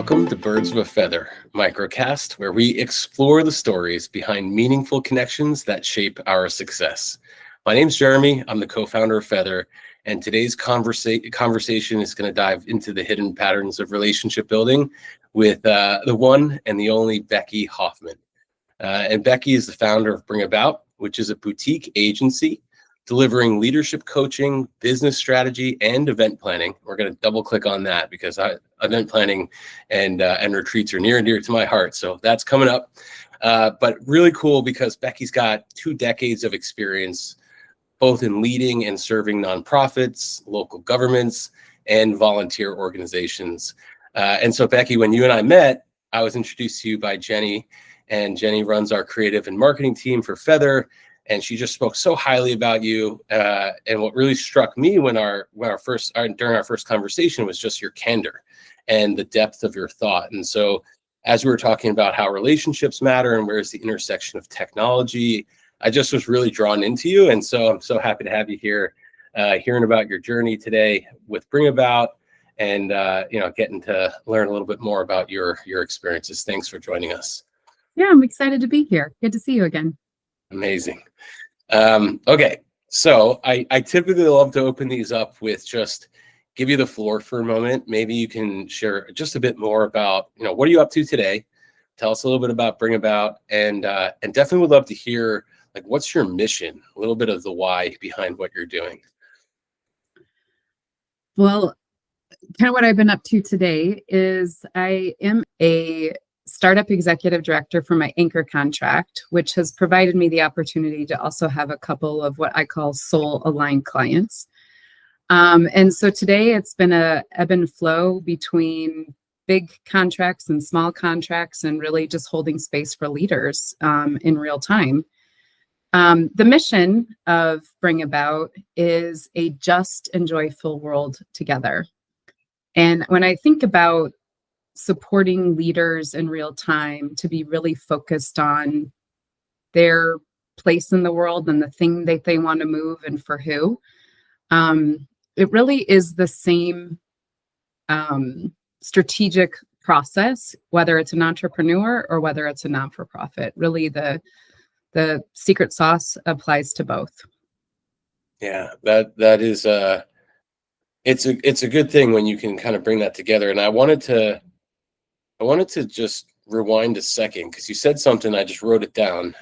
Welcome to Birds of a Feather, microcast, where we explore the stories behind meaningful connections that shape our success. My name's Jeremy. I'm the co-founder of Feather, and today's conversation is going to dive into the hidden patterns of relationship building with the one and the only Becky Hoffman. And Becky is the founder of Bring About, which is a boutique agency delivering leadership coaching, business strategy, and event planning. We're going to double click on that because event planning and retreats are near and dear to my heart. So that's coming up. But really cool because Becky's got 2 decades of experience, both in leading and serving nonprofits, local governments, and volunteer organizations. And so Becky, when you and I met, I was introduced to you by Jenny, and Jenny runs our creative and marketing team for Feather. And she just spoke so highly about you. And what really struck me during our first conversation was just your candor and the depth of your thought. And so as we were talking about how relationships matter and where's the intersection of technology, I just was really drawn into you. And so I'm so happy to have you here, hearing about your journey today with Bring About and, getting to learn a little bit more about your experiences. Thanks for joining us. Yeah, I'm excited to be here. Good to see you again. Amazing. Okay, so I typically love to open these up with just give you the floor for a moment. Maybe you can share just a bit more about, what are you up to today? Tell us a little bit about Bring About, and definitely would love to hear, what's your mission? A little bit of the why behind what you're doing. Well, kind of what I've been up to today is I am a startup executive director for my anchor contract, which has provided me the opportunity to also have a couple of what I call soul aligned clients. And so today it's been a ebb and flow between big contracts and small contracts and really just holding space for leaders in real time. The mission of Bring About is a just and joyful world together. And when I think about supporting leaders in real time to be really focused on their place in the world and the thing that they want to move and for who, it really is the same strategic process, whether it's an entrepreneur or whether it's a non-for-profit. Really, the secret sauce applies to both. Yeah, that is it's a good thing when you can kind of bring that together. And I wanted to just rewind a second because you said something, I just wrote it down.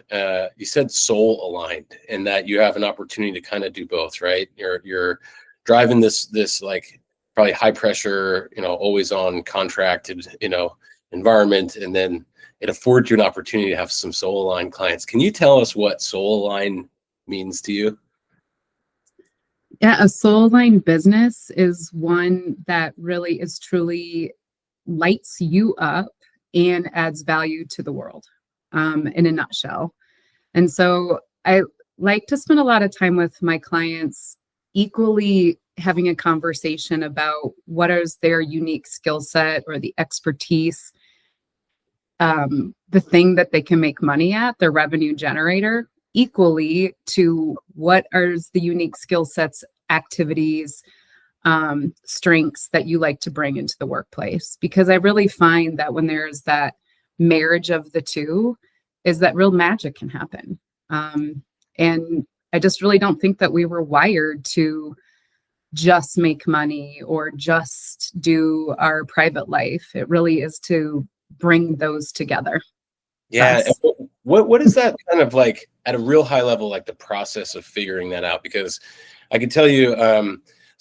You said soul aligned, and that you have an opportunity to kind of do both, right? You're driving this probably high pressure, always on contracted, environment, and then it affords you an opportunity to have some soul aligned clients. Can you tell us what soul aligned means to you? Yeah, a soul aligned business is one that really is truly lights you up and adds value to the world, in a nutshell. And so I like to spend a lot of time with my clients equally having a conversation about what is their unique skill set or the expertise, the thing that they can make money at, their revenue generator, equally to what are the unique skill sets, activities, strengths that you like to bring into the workplace. Because I really find that when there's that marriage of the two, is that real magic can happen. And I just really don't think that we were wired to just make money or just do our private life. It really is to bring those together. Yeah. What is that kind of like at a real high level, like the process of figuring that out? Because I can tell you,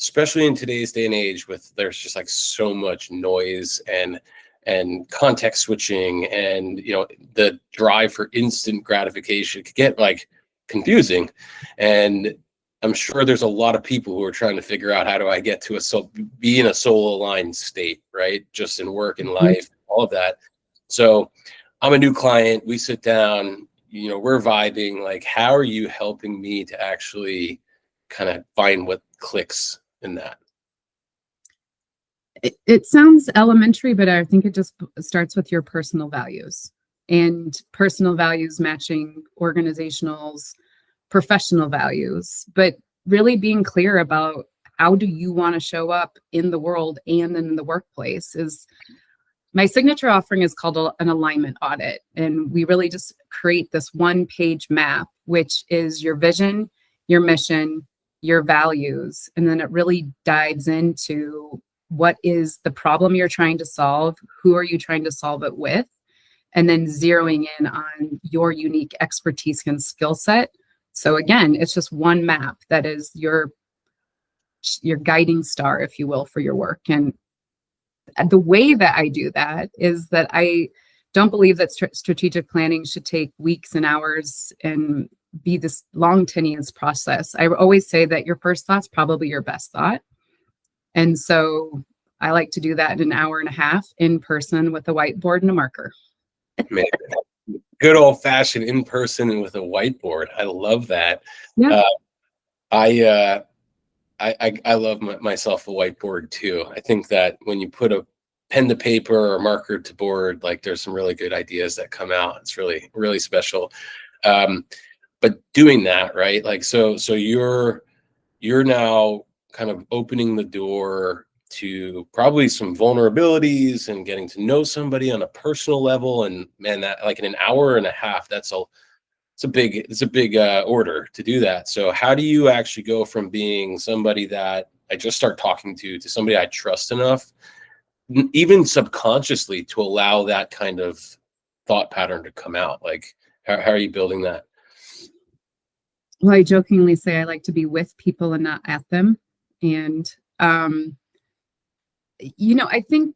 especially in today's day and age, there's just like so much noise and context switching, and the drive for instant gratification could get like confusing. And I'm sure there's a lot of people who are trying to figure out, how do I get to be in a soul aligned state, right? Just in work and life, all of that. So I'm a new client. We sit down, we're vibing. Like, how are you helping me to actually kind of find what clicks in that? It sounds elementary, but I think it just starts with your personal values, and personal values matching organizational's professional values, but really being clear about how do you want to show up in the world and in the workplace is my signature offering is called an alignment audit. And we really just create this 1-page map, which is your vision, your mission, your values. And then it really dives into what is the problem you're trying to solve, who are you trying to solve it with, and then zeroing in on your unique expertise and skill set. So again, it's just one map that is your guiding star, if you will, for your work. And the way that I do that is that I don't believe that strategic planning should take weeks and hours and be this long, tenuous process. I always say that your first thought's probably your best thought. And so I like to do that in an hour and a half in person with a whiteboard and a marker. Man, good old fashioned in person and with a whiteboard. I love that. Yeah. I love myself a whiteboard too. I think that when you put a pen to paper or marker to board, like there's some really good ideas that come out. It's really, really special. But doing that, right? Like, so you're now kind of opening the door to probably some vulnerabilities and getting to know somebody on a personal level. And man, that like in an hour and a half, it's a big order to do that. So how do you actually go from being somebody that I just start talking to somebody I trust enough, even subconsciously, to allow that kind of thought pattern to come out? Like, how are you building that? Well, I jokingly say I like to be with people and not at them. And, I think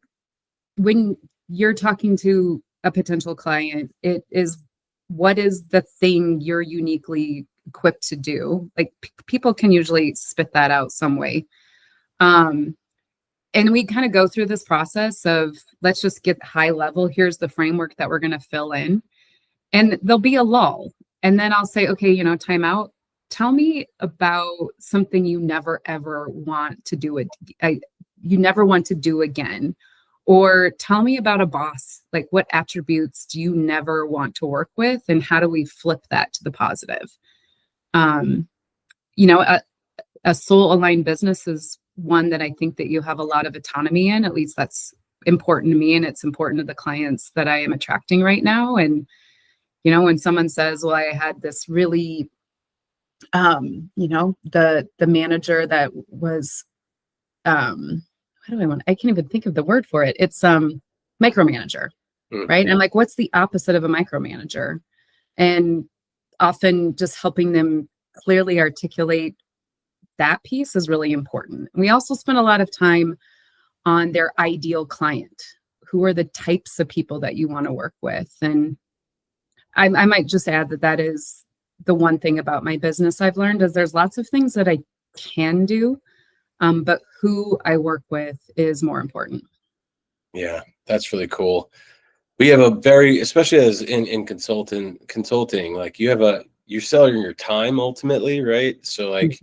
when you're talking to a potential client, it is, what is the thing you're uniquely equipped to do? Like people can usually spit that out some way. And we kind of go through this process of, let's just get high level. Here's the framework that we're going to fill in. And there'll be a lull. And then I'll say, okay, time out. Tell me about something you never, ever want to do. You never want to do again. Or tell me about a boss. Like, what attributes do you never want to work with? And how do we flip that to the positive? A soul aligned business is one that I think that you have a lot of autonomy in. At least that's important to me. And it's important to the clients that I am attracting right now. And, when someone says, well, I had this really, the manager that was, I can't even think of the word for it. It's micromanager, right? And I'm like, what's the opposite of a micromanager? And often just helping them clearly articulate that piece is really important. We also spend a lot of time on their ideal client. Who are the types of people that you want to work with? And I might just add that is the one thing about my business I've learned is there's lots of things that I can do, but who I work with is more important. Yeah, that's really cool. We have especially as in consulting, like you're selling your time ultimately, right? So like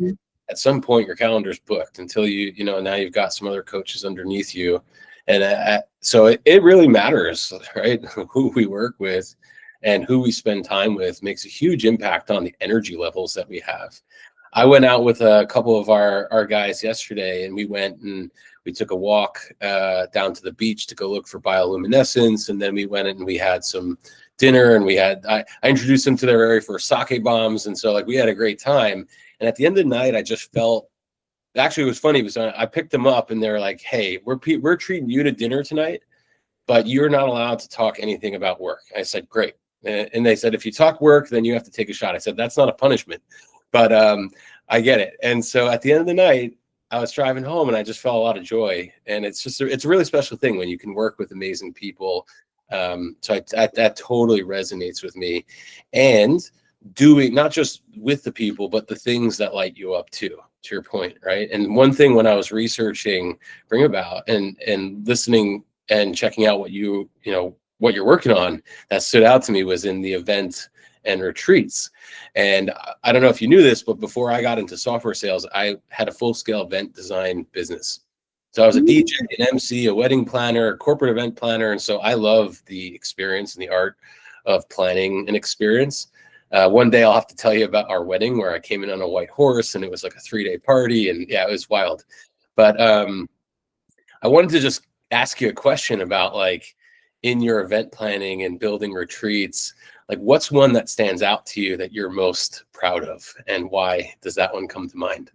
at some point your calendar's booked until now you've got some other coaches underneath you. And so it really matters, right? Who we work with and who we spend time with makes a huge impact on the energy levels that we have. I went out with a couple of our guys yesterday, and we went and we took a walk down to the beach to go look for bioluminescence. And then we went and we had some dinner, and I introduced them to their area for sake bombs. And so like we had a great time. And at the end of the night, I just felt, actually it was funny because I picked them up and they're like, hey, we're treating you to dinner tonight, but you're not allowed to talk anything about work. I said, great. And they said, if you talk work, then you have to take a shot. I said, that's not a punishment, but I get it. And so at the end of the night, I was driving home and I just felt a lot of joy. And it's a really special thing when you can work with amazing people. So that totally resonates with me. And doing not just with the people, but the things that light you up too, to your point, right? And one thing when I was researching Bring About and listening and checking out what what you're working on, that stood out to me was in the event and retreats. And I don't know if you knew this, but before I got into software sales, I had a full-scale event design business. So I was a DJ, an MC, a wedding planner, a corporate event planner. And so I love the experience and the art of planning an experience. One day I'll have to tell you about our wedding where I came in on a white horse and it was like a 3-day party. And yeah, it was wild. But I wanted to just ask you a question about like, in your event planning and building retreats, like what's one that stands out to you that you're most proud of, and why does that one come to mind?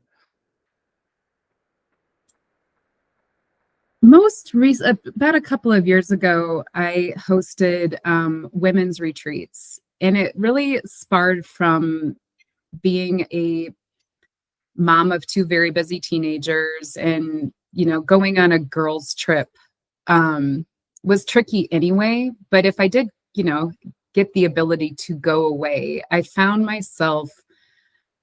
Most recent, about a couple of years ago, I hosted women's retreats, and it really sparred from being a mom of two very busy teenagers, and going on a girls' trip was tricky anyway. But if I did, get the ability to go away, I found myself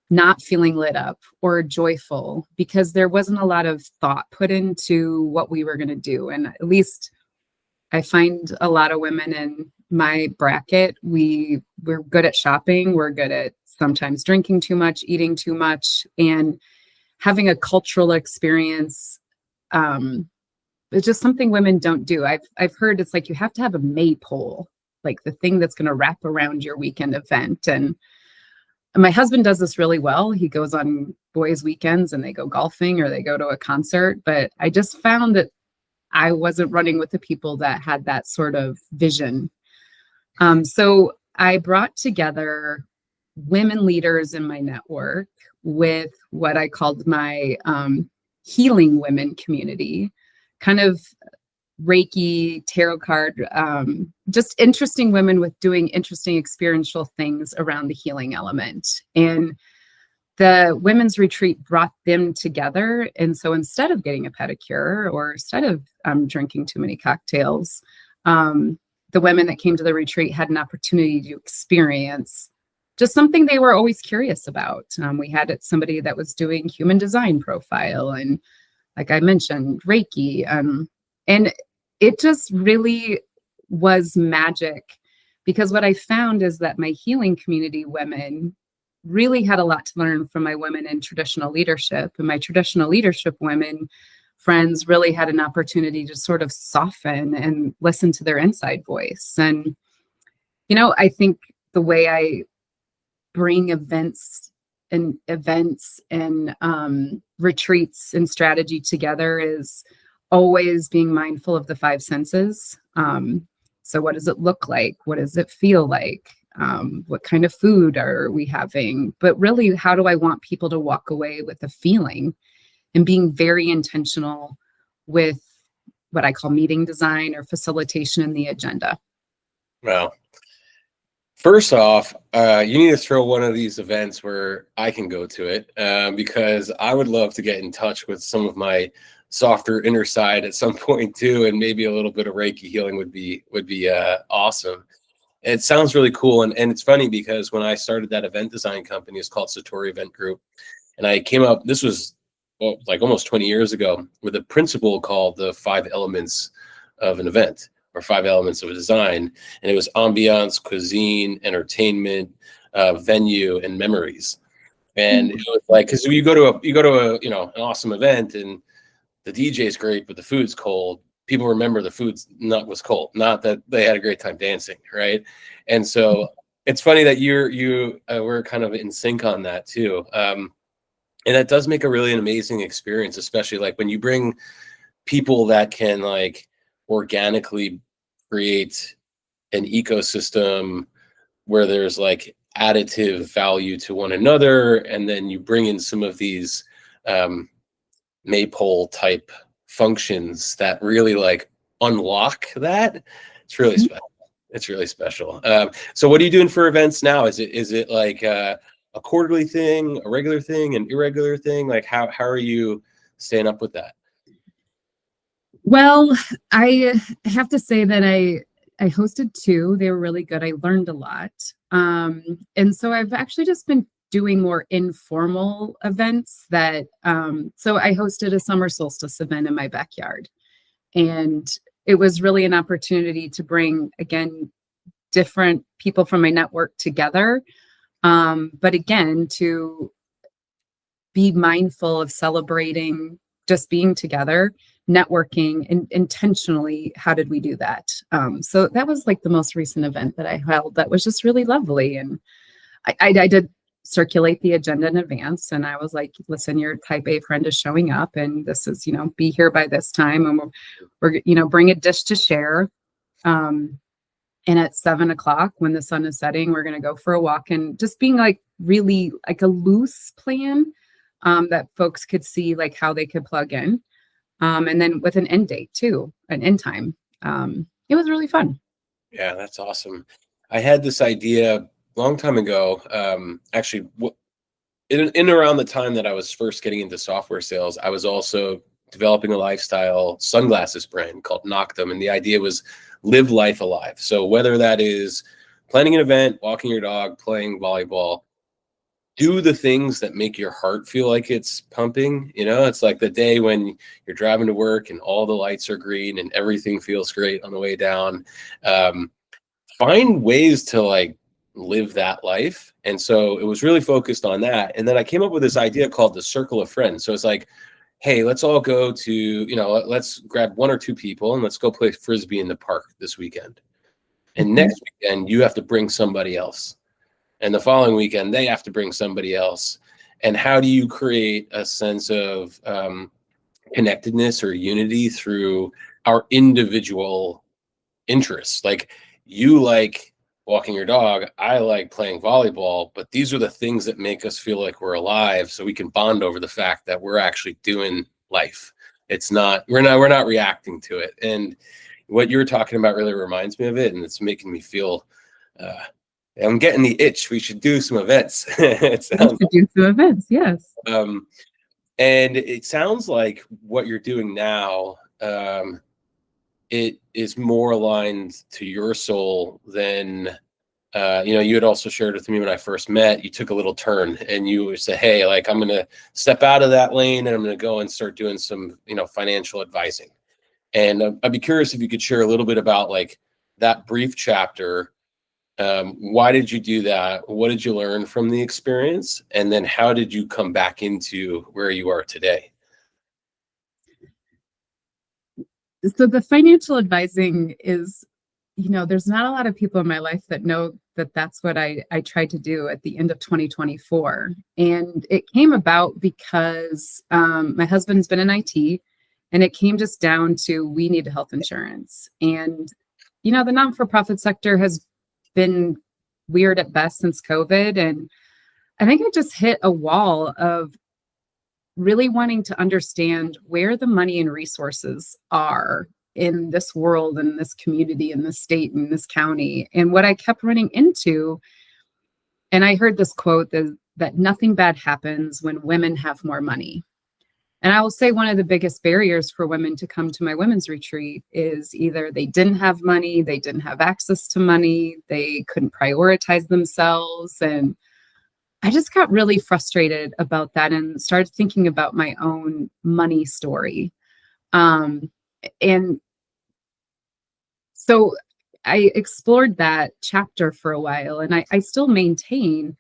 not feeling lit up or joyful because there wasn't a lot of thought put into what we were going to do. And at least I find a lot of women in my bracket, we're good at shopping. We're good at sometimes drinking too much, eating too much, and having a cultural experience. It's just something women don't do. I've heard it's like you have to have a maypole, like the thing that's going to wrap around your weekend event. And my husband does this really well. He goes on boys' weekends and they go golfing or they go to a concert. But I just found that I wasn't running with the people that had that sort of vision. So I brought together women leaders in my network with what I called my healing women community, kind of Reiki, tarot card, just interesting women with doing interesting experiential things around the healing element. And the women's retreat brought them together. And so instead of getting a pedicure or instead of drinking too many cocktails, the women that came to the retreat had an opportunity to experience just something they were always curious about. We had somebody that was doing human design profile and, like I mentioned, Reiki. And it just really was magic, because what I found is that my healing community women really had a lot to learn from my women in traditional leadership. And my traditional leadership women friends really had an opportunity to sort of soften and listen to their inside voice. And, I think the way I bring events and retreats and strategy together is always being mindful of the five senses. So what does it look like? What does it feel like? What kind of food are we having? But really, how do I want people to walk away with a feeling, and being very intentional with what I call meeting design or facilitation in the agenda? Well, first off, you need to throw one of these events where I can go to it, because I would love to get in touch with some of my softer inner side at some point too, and maybe a little bit of Reiki healing would be awesome. It sounds really cool, and it's funny because when I started that event design company, it's called Satori Event Group, and I came up. This was like almost 20 years ago, with a principle called the 5 elements of an event, or 5 elements of a design, and it was ambiance, cuisine, entertainment, venue, and memories. And it was like, because you go to a an awesome event and the DJ is great, but the food's cold. People remember the food's was cold, not that they had a great time dancing, right? And so it's funny that we're kind of in sync on that too. And that does make a really an amazing experience, especially like when you bring people that can like organically create an ecosystem where there's like additive value to one another, and then you bring in some of these maypole type functions that really like unlock that. It's really special. It's really special. So what are you doing for events now? Is it like a quarterly thing, a regular thing, an irregular thing? Like how are you staying up with that? Well, I have to say that I hosted 2. They were really good. I learned a lot. And so I've actually just been doing more informal events that, so I hosted a summer solstice event in my backyard. And it was really an opportunity to bring, again, different people from my network together. But again, to be mindful of celebrating just being together, networking, and intentionally, how did we do that? So that was like the most recent event that I held that was just really lovely. And I did circulate the agenda in advance, and I was like, listen, your type A friend is showing up, and this is, be here by this time, and we're bring a dish to share. And at 7 o'clock, when the sun is setting, we're going to go for a walk, and just being like really like a loose plan that folks could see like how they could plug in. And then with an end date too, an end time. It was really fun. Yeah, that's awesome. I had this idea a long time ago. Actually, in around the time that I was first getting into software sales, I was also developing a lifestyle sunglasses brand called Knock Them. And the idea was live life alive. So whether that is planning an event, walking your dog, playing volleyball, do the things that make your heart feel like it's pumping. It's like the day when you're driving to work and all the lights are green and everything feels great on the way down. Find ways to like live that life. And so it was really focused on that. And then I came up with this idea called the circle of friends. So it's like, hey, let's all go to, let's grab one or two people and let's go play Frisbee in the park this weekend. And next weekend, you have to bring somebody else. And the following weekend, they have to bring somebody else. And how do you create a sense of connectedness or unity through our individual interests? Like, you like walking your dog, I like playing volleyball, but these are the things that make us feel like we're alive, so we can bond over the fact that we're actually doing life. We're not reacting to it. And what you're talking about really reminds me of it, and it's making me feel I'm getting the itch. We should do some events. It sounds do some events, yes. And it sounds like what you're doing now, it is more aligned to your soul than, you had also shared with me when I first met, you took a little turn and you said, hey, like, I'm going to step out of that lane and I'm going to go and start doing some, financial advising. And I'd be curious if you could share a little bit about like that brief chapter. Why did you do that? What did you learn from the experience? And then how did you come back into where you are today? So the financial advising is, there's not a lot of people in my life that know that that's what I tried to do at the end of 2024. And it came about because my husband's been in IT, and it came just down to, we need health insurance. And, the non-for-profit sector has been weird at best since COVID. And I think I just hit a wall of really wanting to understand where the money and resources are in this world, in this community, in this state, in this county. And what I kept running into, and I heard this quote that nothing bad happens when women have more money. And I will say one of the biggest barriers for women to come to my women's retreat is either they didn't have money, they didn't have access to money, they couldn't prioritize themselves. And I just got really frustrated about that and started thinking about my own money story. And so I explored that chapter for a while, and I still maintain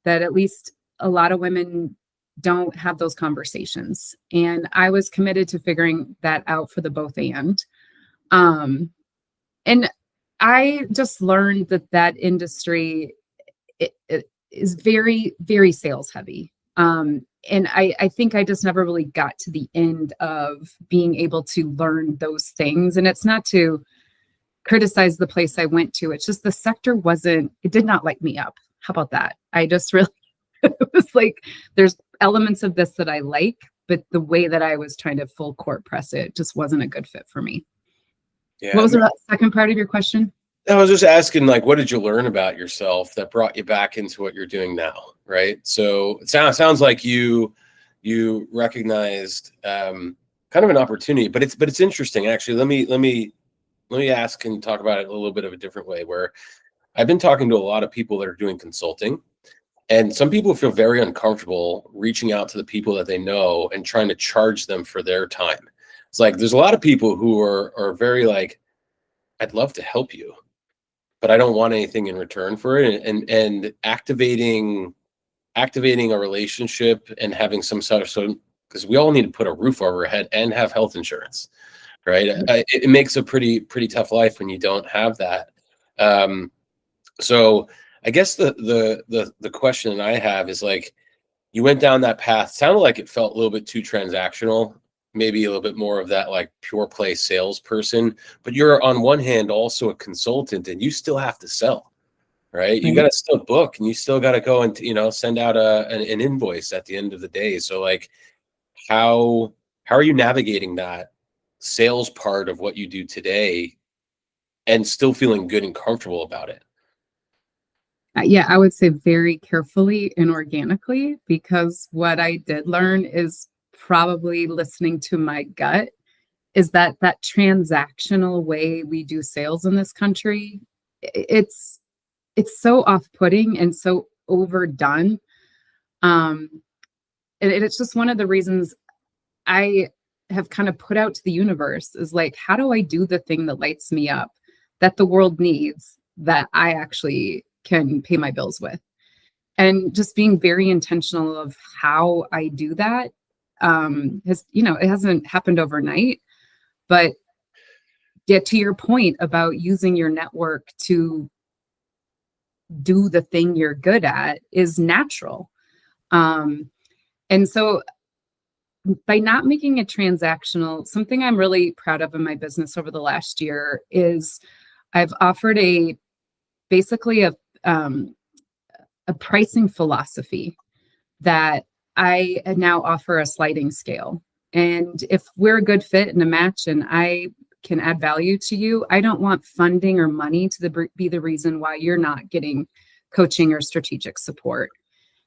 that at least a lot of women don't have those conversations. And I was committed to figuring that out for the both and. And I just learned that industry it is very, very sales heavy. And I think I just never really got to the end of being able to learn those things. And it's not to criticize the place I went to. It's just the sector it did not light me up. How about that? I just really, it was like, there's elements of this that I like, but the way that I was trying to full court press it just wasn't a good fit for me. Yeah. What was the second part of your question? I was just asking, like, what did you learn about yourself that brought you back into what you're doing now, right? So it sounds like you recognized kind of an opportunity, but it's interesting actually. Let me ask and talk about it a little bit of a different way. Where I've been talking to a lot of people that are doing consulting, and some people feel very uncomfortable reaching out to the people that they know and trying to charge them for their time. It's like there's a lot of people who are very like, I'd love to help you, but I don't want anything in return for it. And activating a relationship and having some sort of, because we all need to put a roof over our head and have health insurance, right? It makes a pretty tough life when you don't have that. So I guess the question that I have is, like, you went down that path, sounded like it felt a little bit too transactional, maybe a little bit more of that like pure play salesperson, but you're on one hand also a consultant and you still have to sell, right? You got to still book and you still got to go and, send out an invoice at the end of the day. So like how are you navigating that sales part of what you do today and still feeling good and comfortable about it? Yeah, I would say very carefully and organically, because what I did learn is probably listening to my gut is that transactional way we do sales in this country, it's so off-putting and so overdone. Um, and it's just one of the reasons I have kind of put out to the universe is like, how do I do the thing that lights me up, that the world needs, that I actually can pay my bills with? And just being very intentional of how I do that it hasn't happened overnight, but get to your point about using your network to do the thing you're good at is natural. And so by not making it transactional, something I'm really proud of in my business over the last year is I've offered basically a pricing philosophy that I now offer a sliding scale. And if we're a good fit and a match and I can add value to you, I don't want funding or money to be the reason why you're not getting coaching or strategic support.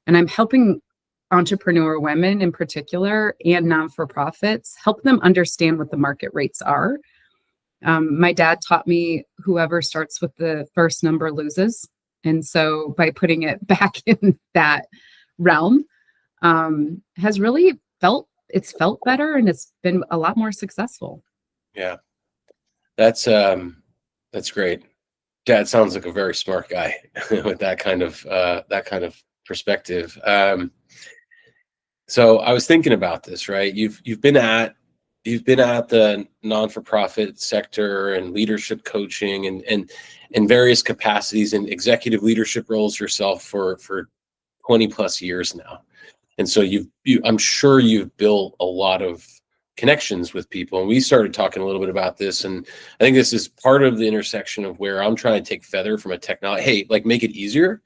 And I'm helping entrepreneur women in particular and non-for-profits, help them understand what the market rates are. My dad taught me whoever starts with the first number loses. And so by putting it back in that realm, has really felt better and it's been a lot more successful. Yeah, that's great. Dad sounds like a very smart guy with that kind of perspective. So I was thinking about this, right? You've been at the non-for-profit sector and leadership coaching and in various capacities and executive leadership roles yourself for 20 plus years now. And so I'm sure you've built a lot of connections with people. And we started talking a little bit about this. And I think this is part of the intersection of where I'm trying to take Feather from a technology, hey, like make it easier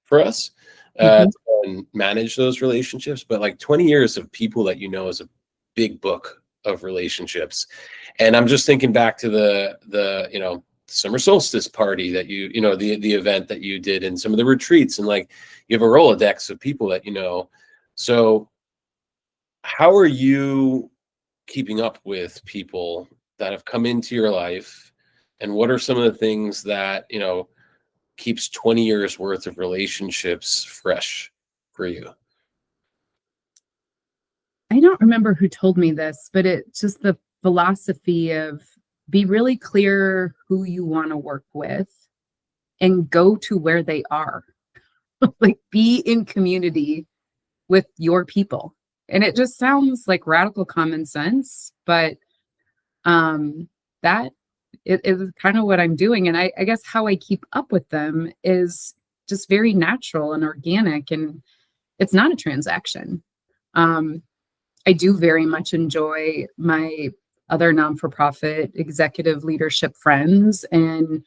for us and manage those relationships. But like 20 years of people that is a big book of relationships. And I'm just thinking back to the summer solstice party that the event that you did and some of the retreats, and like you have a Rolodex of people that So how are you keeping up with people that have come into your life, and what are some of the things that keeps 20 years worth of relationships fresh for you? I don't remember who told me this, but it's just the philosophy of be really clear who you want to work with and go to where they are. Like be in community with your people. And it just sounds like radical common sense, but that it is kind of what I'm doing. And I guess how I keep up with them is just very natural and organic, and it's not a transaction. I do very much enjoy my other non-for-profit executive leadership friends. And,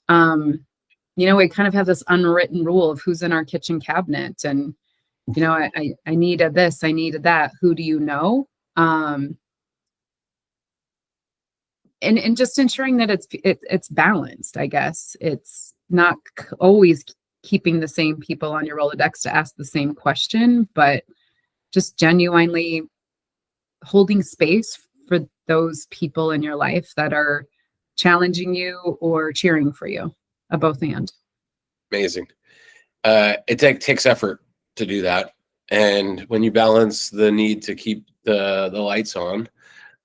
we kind of have this unwritten rule of who's in our kitchen cabinet. And, I needed this, I needed that. Who do you know? And just ensuring that it's balanced, I guess. It's not always keeping the same people on your Rolodex to ask the same question, but just genuinely holding space for those people in your life that are challenging you or cheering for you, a both and. Amazing. It takes effort to do that. And when you balance the need to keep the lights on,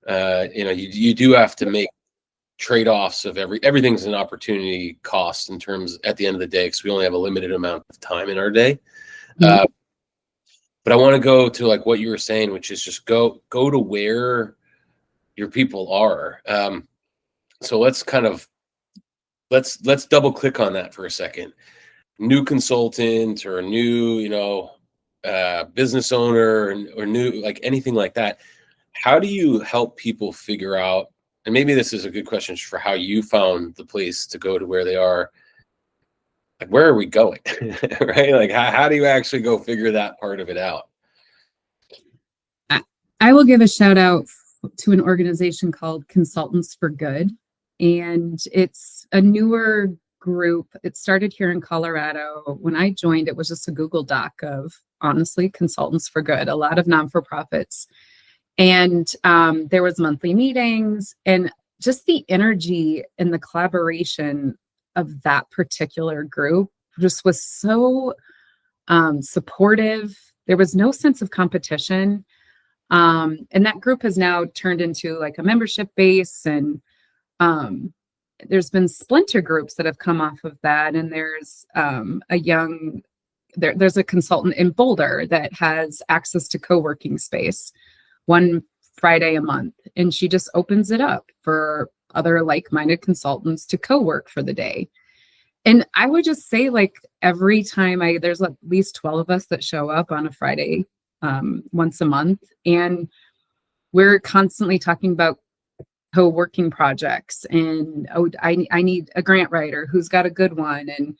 you do have to make trade-offs of everything's an opportunity cost in terms at the end of the day, because we only have a limited amount of time in our day. Mm-hmm. But I want to go to like what you were saying, which is just go to where your people are. So let's double click on that for a second. New consultant or a new, business owner or new, like anything like that. how do you help people figure out, and maybe this is a good question for how you found the place to go to where they are, like where are we going? Right? Like how do you actually go figure that part of it out? I, I will give a shout out to an organization called Consultants for Good. And it's a newer group. It started here in Colorado. When I joined, it was just a Google Doc of, honestly, Consultants for Good, a lot of non-for-profits. And there was monthly meetings, and just the energy and the collaboration of that particular group just was so supportive. There was no sense of competition. And that group has now turned into like a membership base, and there's been splinter groups that have come off of that. And there's there's a consultant in Boulder that has access to co-working space one Friday a month, and she just opens it up for other like-minded consultants to co-work for the day. And I would just say, like, every time there's at least 12 of us that show up on a Friday once a month, and we're constantly talking about co-working projects, and I need a grant writer who's got a good one. And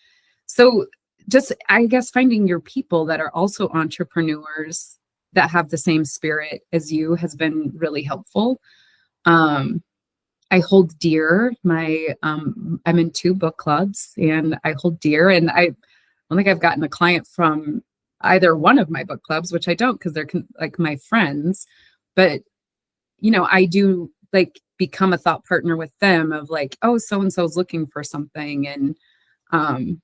so just, I guess, finding your people that are also entrepreneurs that have the same spirit as you has been really helpful. I hold dear I'm in 2 book clubs, and I hold dear, and I don't think I've gotten a client from either one of my book clubs, which I don't, because they're like my friends. But I do like become a thought partner with them of like, oh, so and so is looking for something, and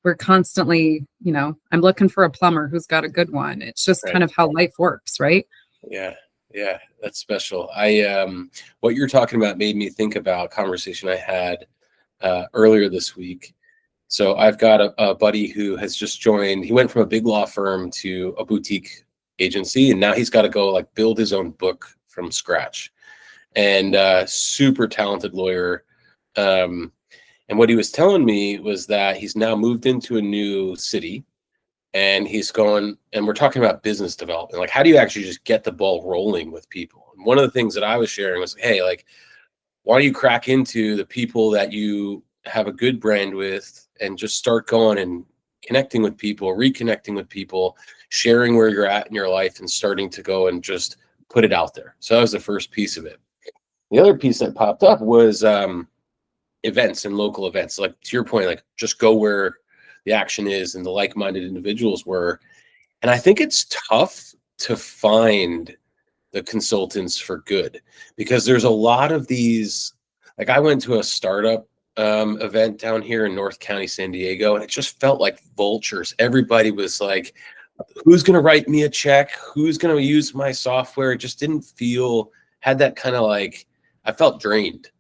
we're constantly, I'm looking for a plumber who's got a good one. It's just kind of how life works, right? Yeah, that's special. What you're talking about made me think about a conversation I had earlier this week. So I've got a buddy who has just joined. He went from a big law firm to a boutique agency, and now he's got to go like build his own book from scratch. And super talented lawyer. And what he was telling me was that he's now moved into a new city, and he's going, and we're talking about business development. Like, how do you actually just get the ball rolling with people? And one of the things that I was sharing was, hey, like, why don't you crack into the people that you have a good brand with and just start going and connecting with people, reconnecting with people, sharing where you're at in your life, and starting to go and just put it out there. So that was the first piece of it. The other piece that popped up was events and local events. Like, to your point, like, just go where the action is and the like-minded individuals were. And I think it's tough to find the consultants for good, because there's a lot of these. Like, I went to a startup event down here in North County, San Diego, and it just felt like vultures. Everybody was like, who's going to write me a check? Who's going to use my software? It just didn't had that kind of like, I felt drained.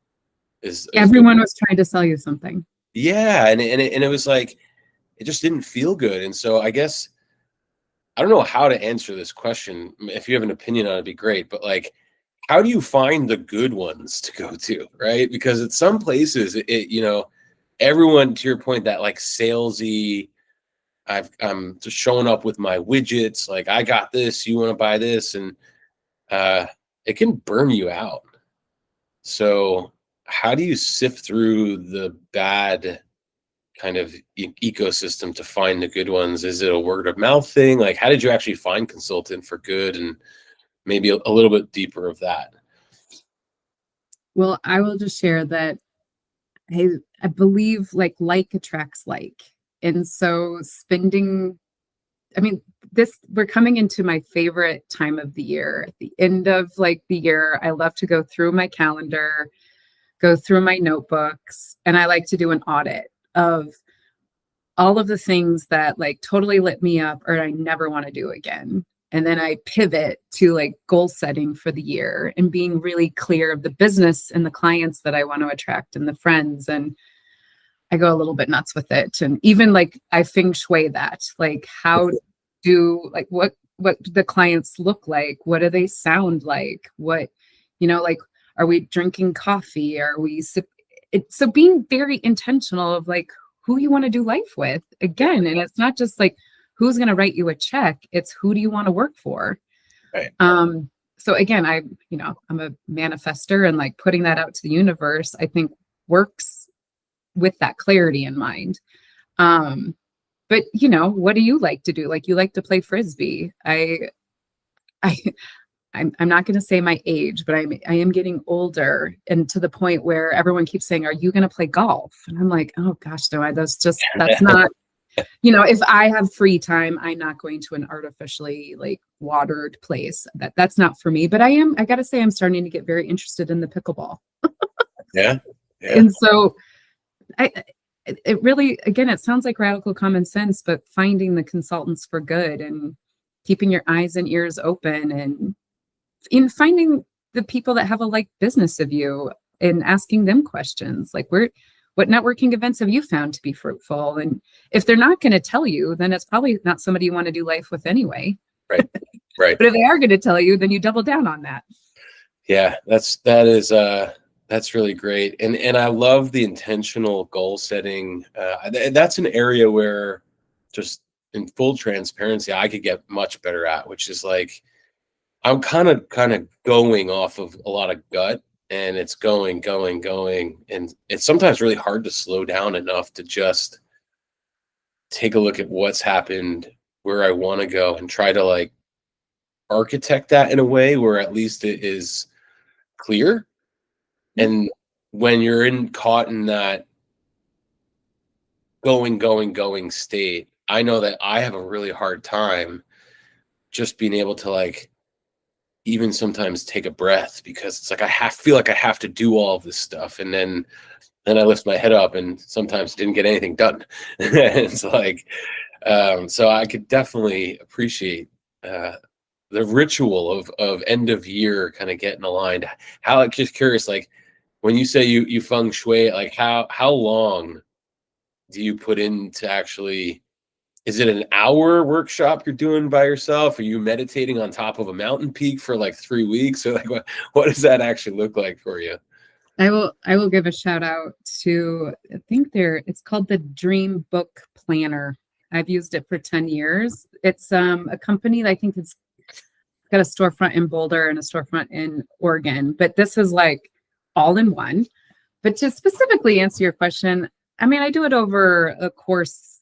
Everyone was trying to sell you something. Yeah. And it was like, it just didn't feel good. And so I guess, I don't know how to answer this question. If you have an opinion on it, it'd be great. But like, how do you find the good ones to go to? Right. Because at some places, everyone, to your point, that like salesy, I'm just showing up with my widgets. Like, I got this, you want to buy this. And it can burn you out. So how do you sift through the bad kind of ecosystem to find the good ones? Is it a word of mouth thing? Like, how did you actually find Consultant for Good, and maybe a little bit deeper of that? Well, I will just share that I believe like attracts like. And so we're coming into my favorite time of the year. At the end of like the year, I love to go through my calendar, go through my notebooks, and I like to do an audit of all of the things that like totally lit me up or I never want to do again. And then I pivot to like goal setting for the year and being really clear of the business and the clients that I want to attract and the friends. And I go a little bit nuts with it. And even like I feng shui that, like, how do what the clients look like? What do they sound like? What, like, are we drinking coffee? Are we so being very intentional of like who you want to do life with again. And it's not just like who's going to write you a check. It's who do you want to work for? Right. so again, I'm a manifester, and like putting that out to the universe, I think works with that clarity in mind. But what do you like to do? Like, you like to play Frisbee. I I'm not going to say my age, but I am getting older, and to the point where everyone keeps saying, "Are you going to play golf?" And I'm like, "Oh gosh, no, that's not, if I have free time, I'm not going to an artificially like watered place. That's not for me." But I got to say, I'm starting to get very interested in the pickleball. Yeah. Yeah. And so I it really, again, it sounds like radical common sense, but finding the consultants for good and keeping your eyes and ears open, and in finding the people that have a like business of you and asking them questions like, what networking events have you found to be fruitful? And if they're not going to tell you, then it's probably not somebody you want to do life with anyway. Right. Right. But if they are going to tell you, then you double down on that. Yeah, that's really great. And I love the intentional goal setting. That's an area where, just in full transparency, I could get much better at, which is like, I'm kind of going off of a lot of gut, and it's going. And it's sometimes really hard to slow down enough to just take a look at what's happened, where I want to go, and try to like architect that in a way where at least it is clear. And when you're caught in that going state, I know that I have a really hard time just being able to like even sometimes take a breath, because it's like feel like I have to do all of this stuff, and then I lift my head up and sometimes didn't get anything done. It's like, so I could definitely appreciate the ritual of end of year kind of getting aligned. How, just curious, like when you say you feng shui, like how long do you put into actually? Is it an hour workshop you're doing by yourself? Are you meditating on top of a mountain peak for like 3 weeks? Or like what does that actually look like for you? I will give a shout out to, I think it's called the Dream Book Planner. I've used it for 10 years. It's a company that I think it's got a storefront in Boulder and a storefront in Oregon, but this is like all in one. But to specifically answer your question, I mean, I do it over a course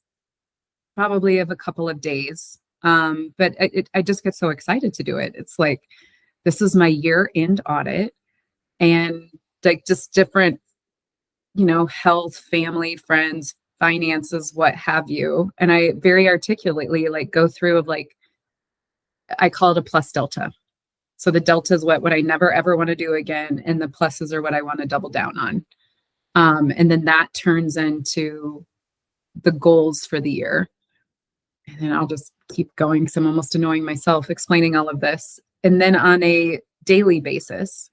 probably of a couple of days. But I just get so excited to do it. It's like, this is my year-end audit, and like just different, health, family, friends, finances, what have you. And I very articulately like go through of like, I call it a plus delta. So the delta is what I never ever want to do again, and the pluses are what I want to double down on. And then that turns into the goals for the year. And then I'll just keep going, because I'm almost annoying myself explaining all of this. And then on a daily basis,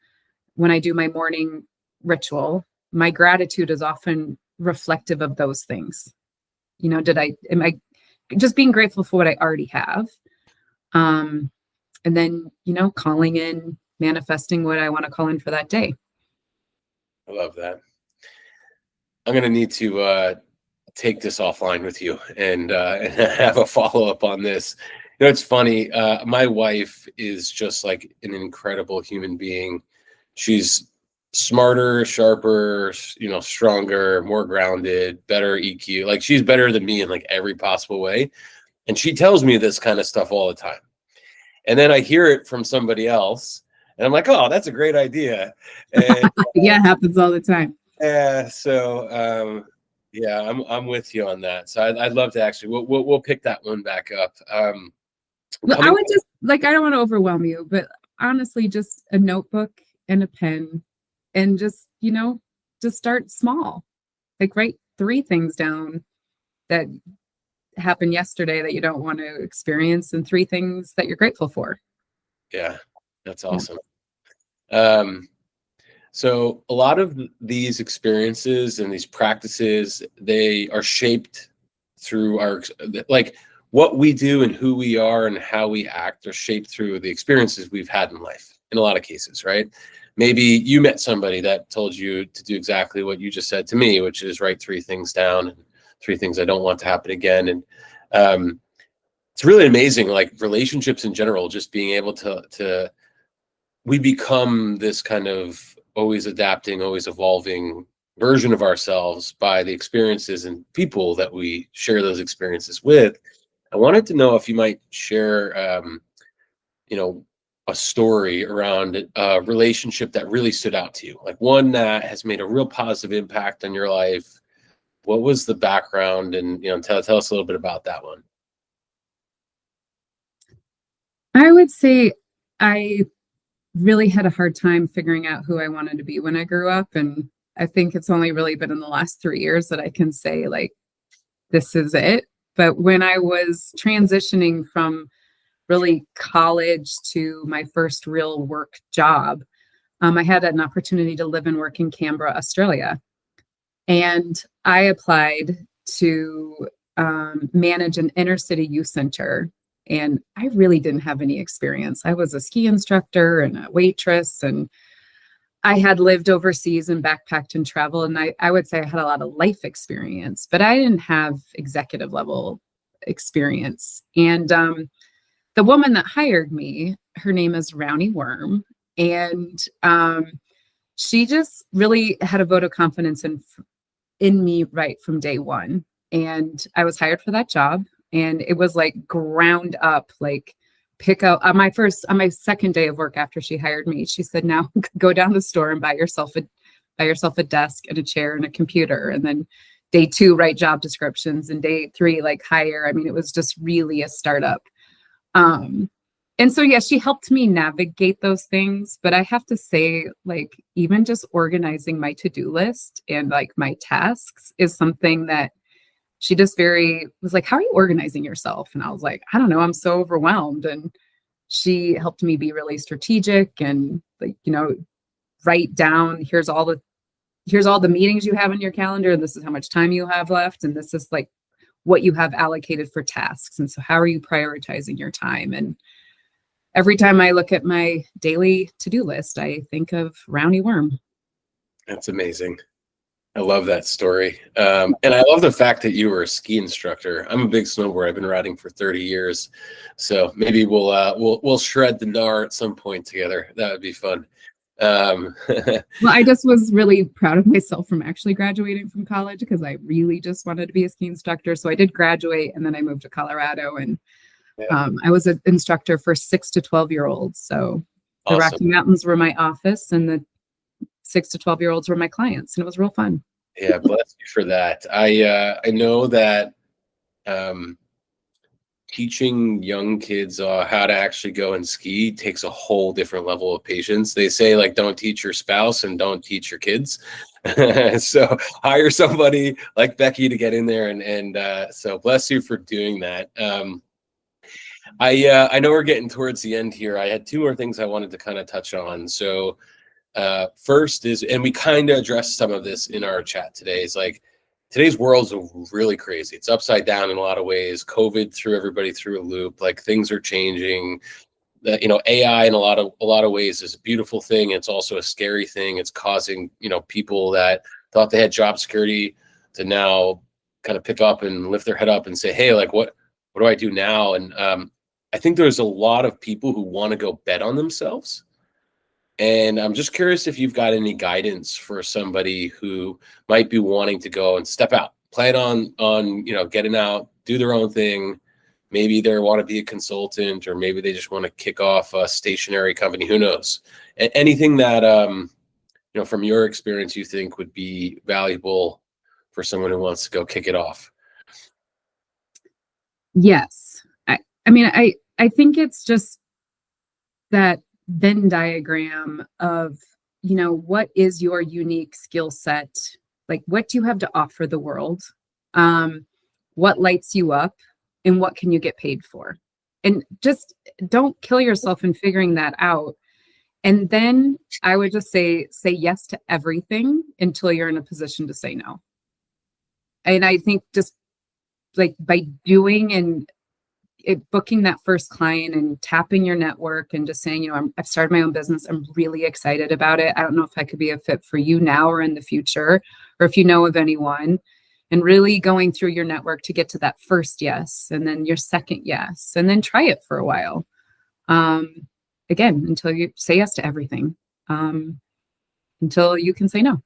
when I do my morning ritual, my gratitude is often reflective of those things. Am I just being grateful for what I already have? And then, calling in, manifesting what I want to call in for that day. I love that. I'm going to need to take this offline with you and have a follow-up on this. It's funny. My wife is just like an incredible human being. She's smarter, sharper, stronger, more grounded, better EQ. Like, she's better than me in like every possible way. And she tells me this kind of stuff all the time. And then I hear it from somebody else, and I'm like, oh, that's a great idea. And yeah, it happens all the time. Yeah. So, yeah, I'm with you on that. So I'd love to actually, we'll pick that one back up. Well, I would just like, I don't want to overwhelm you, but honestly, just a notebook and a pen, and just, just start small. Like, write 3 things down that happened yesterday that you don't want to experience, and 3 things that you're grateful for. Yeah, that's awesome. So a lot of these experiences and these practices, they are shaped through like what we do and who we are and how we act are shaped through the experiences we've had in life in a lot of cases, right? Maybe you met somebody that told you to do exactly what you just said to me, which is write 3 things down, and 3 things I don't want to happen again. And it's really amazing, like relationships in general, just being able to we become this kind of always adapting, always evolving version of ourselves by the experiences and people that we share those experiences with. I wanted to know if you might share, you know, a story around a relationship that really stood out to you, like one that has made a real positive impact on your life. What was the background, and tell us a little bit about that one. I would say I really had a hard time figuring out who I wanted to be when I grew up. And I think it's only really been in the last 3 years that I can say, like, this is it. But when I was transitioning from really college to my first real work job, I had an opportunity to live and work in Canberra, Australia. And I applied to manage an inner city youth center. And I really didn't have any experience. I was a ski instructor and a waitress, and I had lived overseas and backpacked and traveled. And I would say I had a lot of life experience, but I didn't have executive level experience. And the woman that hired me, her name is Rowney Worm. And she just really had a vote of confidence in me right from day one. And I was hired for that job. And it was like ground up, like pick out on my second day of work after she hired me. She said, now go down the store and buy yourself a desk and a chair and a computer. And then day 2, write job descriptions, and day 3, like hire. I mean, it was just really a startup. And so, yeah, she helped me navigate those things. But I have to say, like, even just organizing my to-do list and like my tasks is something that she just was like, how are you organizing yourself? And I was like, I don't know, I'm so overwhelmed. And she helped me be really strategic and, like, write down, here's all the meetings you have in your calendar, and this is how much time you have left, and this is like what you have allocated for tasks. And so how are you prioritizing your time? And every time I look at my daily to-do list, I think of Rowney Worm. That's amazing. I love that story. And I love the fact that you were a ski instructor. I'm a big snowboarder. I've been riding for 30 years. So maybe we'll shred the gnar at some point together. That would be fun. Well, I just was really proud of myself from actually graduating from college, because I really just wanted to be a ski instructor. So I did graduate, and then I moved to Colorado, and I was an instructor for 6 to 12-year-olds. So the Awesome. Rocky Mountains were my office, and the 6 to 12-year-olds were my clients, and it was real fun. Yeah, bless you for that. I know that teaching young kids how to actually go and ski takes a whole different level of patience. They say, like, don't teach your spouse and don't teach your kids. So hire somebody like Becky to get in there, and so bless you for doing that. I know we're getting towards the end here. I had 2 more things I wanted to kind of touch on. So first is, and we kind of addressed some of this in our chat today, is like, today's world's really crazy. It's upside down in a lot of ways. COVID threw everybody through a loop. Like, things are changing. AI in a lot of ways is a beautiful thing. It's also a scary thing. It's causing, people that thought they had job security to now kind of pick up and lift their head up and say, hey, like, what do I do now? And I think there's a lot of people who want to go bet on themselves. And I'm just curious if you've got any guidance for somebody who might be wanting to go and step out, plan on getting out, do their own thing. Maybe they want to be a consultant, or maybe they just want to kick off a stationary company. Who knows? Anything that from your experience, you think would be valuable for someone who wants to go kick it off? Yes. I mean, I think it's just that Venn diagram of, what is your unique skill set? Like, what do you have to offer the world? What lights you up, and what can you get paid for? And just don't kill yourself in figuring that out. And then I would just say yes to everything until you're in a position to say no. And I think just like by doing and booking that first client and tapping your network and just saying, I've started my own business. I'm really excited about it. I don't know if I could be a fit for you now or in the future, or if you know of anyone, and really going through your network to get to that first yes, and then your second yes, and then try it for a while. again, until you say yes to everything, until you can say no.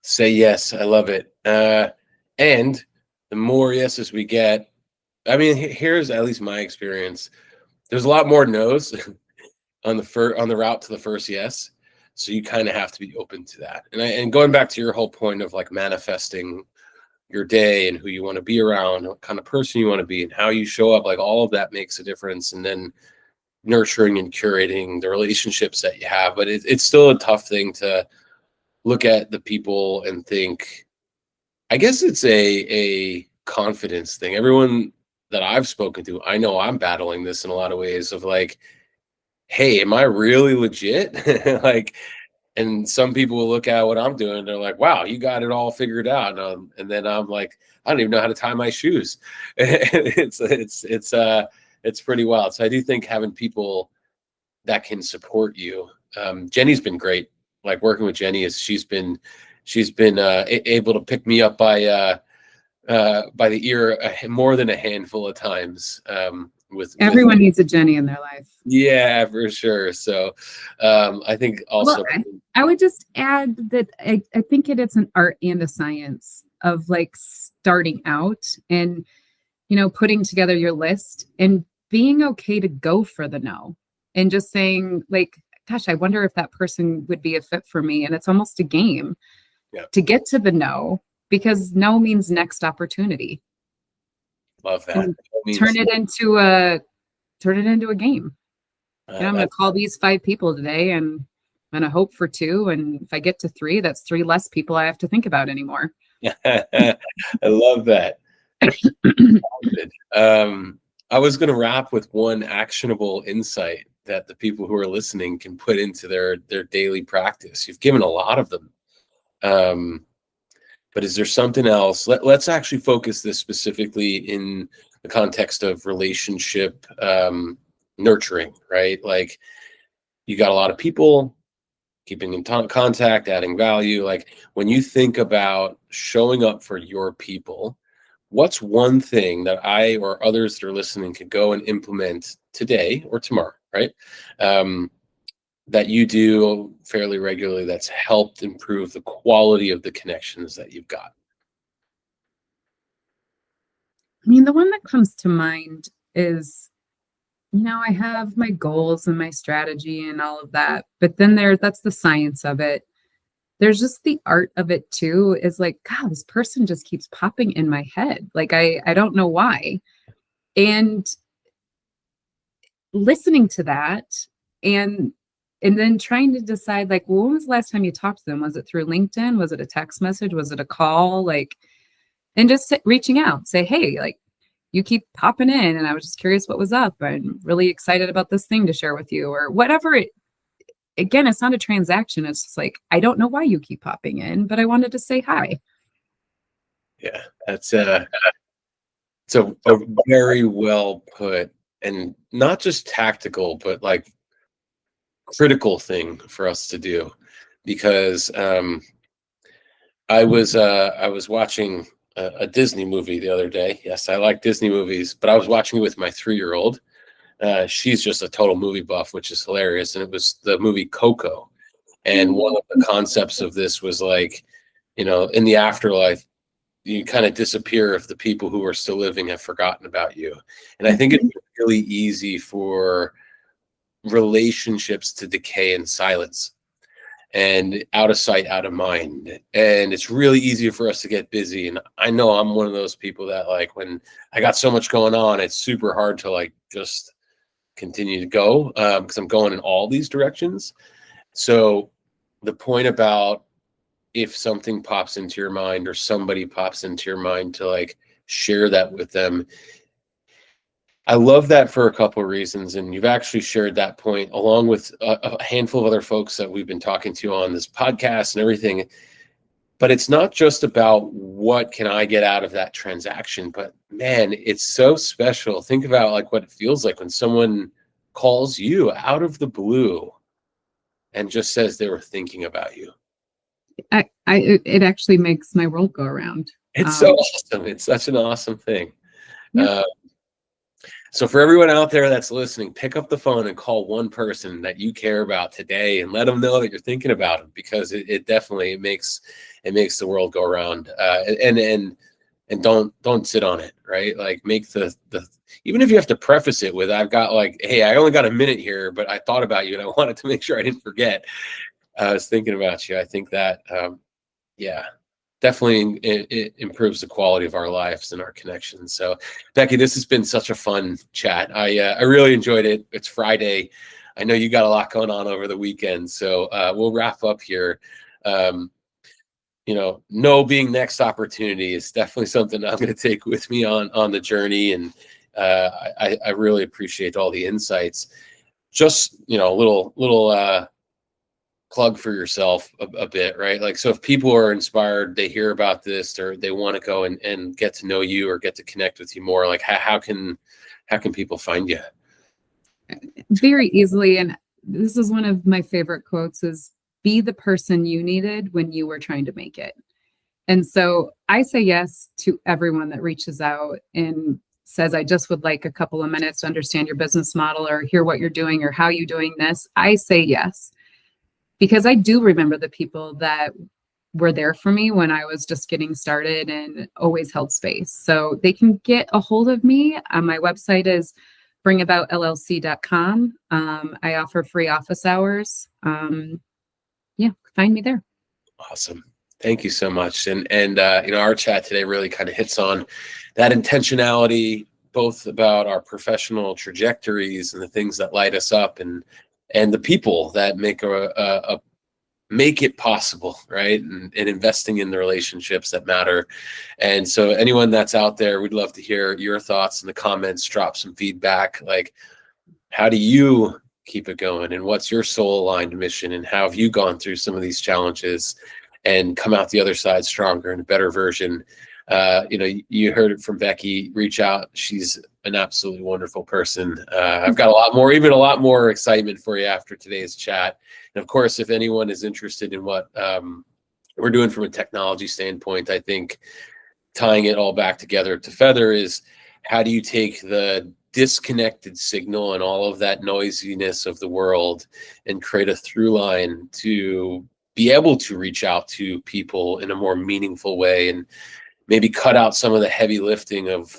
Say yes. I love it. And the more yeses we get, I mean, here's at least my experience. There's a lot more no's on the route to the first yes. So you kind of have to be open to that. And going back to your whole point of like manifesting your day and who you want to be around, what kind of person you want to be, and how you show up, like all of that makes a difference. And then nurturing and curating the relationships that you have. But it's still a tough thing to look at the people and think, I guess it's a confidence thing. Everyone that I've spoken to, I know I'm battling this in a lot of ways of like, hey, am I really legit? Like, and some people will look at what I'm doing. They're like, wow, you got it all figured out. And then I'm like, I don't even know how to tie my shoes. It's pretty wild. So I do think having people that can support you. Jenny's been great. Like working with Jenny she's been able to pick me up by the ear more than a handful of times. With Everyone needs a Jenny in their life. Yeah, for sure. So I think also, well, I would just add that I think it's an art and a science of like starting out and, putting together your list and being okay to go for the no and just saying like, gosh, I wonder if that person would be a fit for me. And it's almost a game to get to the no, because no means next opportunity. Love that. Turn it into a game. I'm going to call these 5 people today and I'm going to hope for 2. And if I get to 3, that's 3 less people I have to think about anymore. I love that. I was going to wrap with one actionable insight that the people who are listening can put into their daily practice. You've given a lot of them. But is there something else? Let's actually focus this specifically in the context of relationship nurturing, right? Like you got a lot of people keeping in contact, adding value. Like when you think about showing up for your people, what's one thing that I or others that are listening could go and implement today or tomorrow, right? That you do fairly regularly that's helped improve the quality of the connections that you've got? I mean, the one that comes to mind is, I have my goals and my strategy and all of that, but then that's the science of it. There's just the art of it too, is like, God, this person just keeps popping in my head. Like, I don't know why. And listening to that and then trying to decide, like, well, when was the last time you talked to them? Was it through LinkedIn? Was it a text message? Was it a call? Like, and just reaching out, say, hey, like, you keep popping in and I was just curious what was up. I'm really excited about this thing to share with you, or whatever. Again, it's not a transaction. It's just like, I don't know why you keep popping in, but I wanted to say hi. Yeah, that's a very well put, and not just tactical, but like critical thing for us to do, because I was watching a Disney movie the other day. Yes, I like Disney movies, but I was watching it with my 3-year-old. She's just a total movie buff, which is hilarious. And it was the movie Coco. And one of the concepts of this was like, in the afterlife, you kind of disappear if the people who are still living have forgotten about you. And I think it's really easy for relationships to decay in silence and out of sight, out of mind. And it's really easy for us to get busy. And I know I'm one of those people that, like, when I got so much going on, it's super hard to like just continue to go because I'm going in all these directions. So the point about, if something pops into your mind or somebody pops into your mind, to like share that with them. I love that for a couple of reasons. And you've actually shared that point along with a handful of other folks that we've been talking to on this podcast and everything. But it's not just about what can I get out of that transaction, but man, it's so special. Think about like what it feels like when someone calls you out of the blue and just says they were thinking about you. It actually makes my world go around. It's so awesome. It's such an awesome thing. Yeah. So for everyone out there that's listening, pick up the phone and call one person that you care about today and let them know that you're thinking about them, because it definitely makes the world go around. And don't sit on it, right? Like, make the even if you have to preface it with, I've got, like, hey, I only got a minute here, but I thought about you and I wanted to make sure I didn't forget. I was thinking about you. I think that yeah, definitely it improves the quality of our lives and our connections. So, Becky, this has been such a fun chat. I really enjoyed it. It's Friday. I know you got a lot going on over the weekend, so we'll wrap up here. No being next opportunity is definitely something I'm going to take with me on the journey, and I really appreciate all the insights. Just a little plug for yourself a bit, right? Like, so if people are inspired, they hear about this, or they want to go and get to know you or get to connect with you more, like, how can people find you? Very easily. And this is one of my favorite quotes, is be the person you needed when you were trying to make it. And so I say yes to everyone that reaches out and says, I just would like a couple of minutes to understand your business model or hear what you're doing or how you're doing this. I say yes, because I do remember the people that were there for me when I was just getting started and always held space. So they can get a hold of me. My website is bringaboutllc.com. I offer free office hours. Yeah, find me there. Awesome. Thank you so much. And our chat today really kind of hits on that intentionality, both about our professional trajectories and the things that light us up, and the people that make it possible, right? And investing in the relationships that matter. And so anyone that's out there, we'd love to hear your thoughts in the comments. Drop some feedback. Like, how do you keep it going? And what's your soul aligned mission? And how have you gone through some of these challenges and come out the other side stronger and a better version? You heard it from Becky. Reach out. She's an absolutely wonderful person. I've got a lot more excitement for you after today's chat. And of course, if anyone is interested in what we're doing from a technology standpoint, I think tying it all back together to Feather is, how do you take the disconnected signal and all of that noisiness of the world and create a through line to be able to reach out to people in a more meaningful way, and maybe cut out some of the heavy lifting of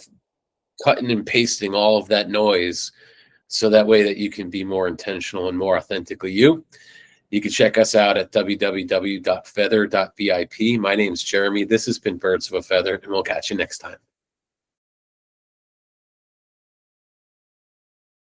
cutting and pasting all of that noise, so that way that you can be more intentional and more authentically you. You can check us out at www.feather.vip. My name's Jeremy. This has been Birds of a Feather, and we'll catch you next time.